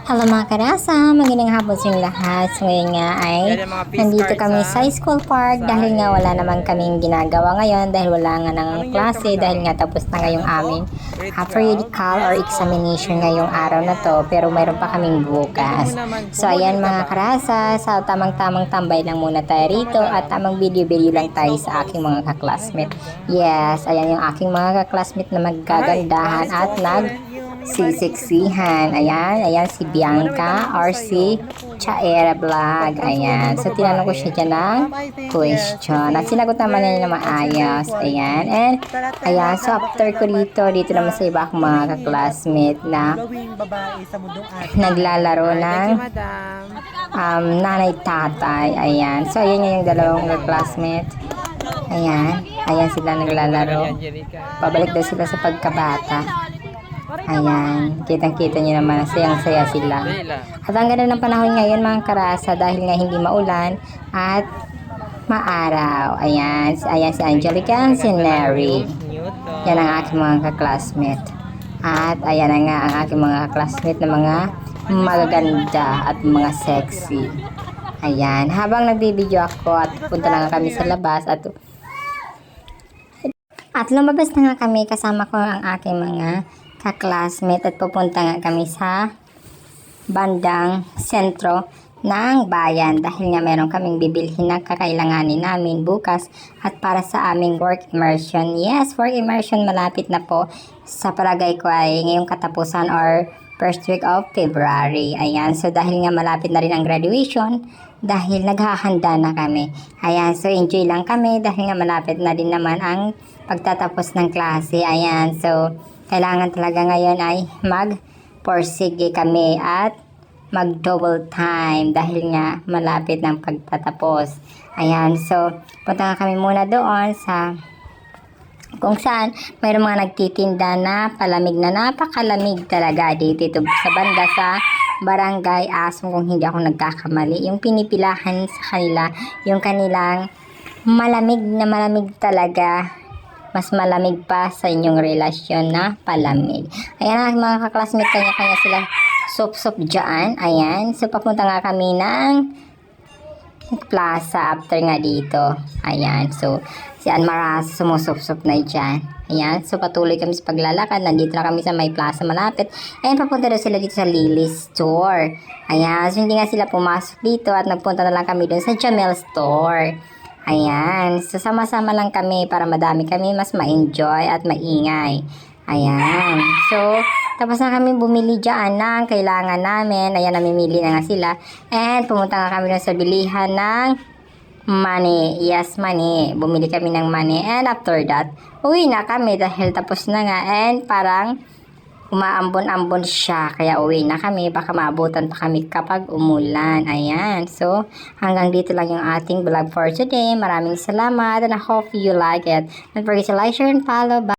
Hello mga karasa, magandang hapon sa inyong lahat. So ngayon nga ay nandito kami sa school park dahil nga wala naman kaming ginagawa ngayon dahil wala nga ng klase dahil nga tapos na ngayong aming periodical or examination ngayong araw na to, pero mayroon pa kaming bukas. So ayan mga karasa, sa tamang-tamang tambay lang muna tayo rito at tamang video-video lang tayo sa aking mga kaklasmate. Yes, ayan yung aking mga kaklasmate na maggagandahan at sisiksihan. Ayan si Bianca or si Chaera Vlog. Ayan. So, tinanong ko siya dyan ng question. At sinagot naman niya na maayos. Ayan. And, ayan. So, after ko dito naman sa iba akong mga kaklasmate na naglalaro ng nanay-tatay. Ayan. So, ayan yung dalawang kaklasmate. Ayan. Ayan sila naglalaro. Pabalik daw sila sa pagkabata. Ayan, kitang-kita nyo naman, sayang-saya sila. At ang ganda ng panahon ngayon mga karasa dahil nga hindi maulan at maaraw. Ayan si Angelica and si Neri. Yan ang aking mga kaklasmate. At ayan na nga ang aking mga kaklasmate na mga magaganda at mga sexy. Ayan, habang nagbibideo ako at punta na nga kami sa labas at lumabas na nga kami kasama ko ang aking mga kaklasmate at pupunta nga kami sa bandang sentro ng bayan dahil nga meron kaming bibilhin na kakailanganin namin bukas at para sa aming work immersion. Yes, work immersion malapit na po, sa palagay ko ay ngayong katapusan or first week of February. Ayan, so dahil nga malapit na rin ang graduation, dahil naghahanda na kami. Ayan, so enjoy lang kami dahil nga malapit na din naman ang pagtatapos ng klase. Ayan, so kailangan talaga ngayon ay mag-porsige kami at mag-double time dahil nga malapit ng pagtatapos. Ayan, so punta nga kami muna doon sa kung saan mayroong mga nagtitinda na palamig na napakalamig talaga dito sa banda sa Barangay Asong kung hindi ako nagkakamali. Yung pinipilahan sa kanila, yung kanilang malamig na malamig talaga, mas malamig pa sa inyong relasyon na palamig. Ayan ang mga kaklasmate, kanya-kanya sila sup-sup dyan. Ayan, so papunta nga kami ng plaza after nga dito. Ayan, so si Anmaras sumusup-sup na dyan. Ayan, so patuloy kami sa paglalakad. Nandito na kami sa may plaza malapit. Ayan, papunta daw sila dito sa Lily's Store. Ayan, so hindi nga sila pumasok dito at nagpunta na lang kami doon sa Jamel Store. Ayan, so sama-sama lang kami para madami kami, mas ma-enjoy at maingay. Ayan, so tapos na kami bumili dyan ng kailangan namin. Ayan, namimili na nga sila. And pumunta nga kami doon sa bilihan ng money. Yes, money. Bumili kami ng money. And after that, uwi na kami dahil tapos na nga. And parang umaambon-ambon siya. Kaya uwi na kami. Baka maabutan pa kami kapag umulan. Ayan. So, hanggang dito lang yung ating vlog for today. Maraming salamat and I hope you like it. Don't forget to like, share, and follow. Bye!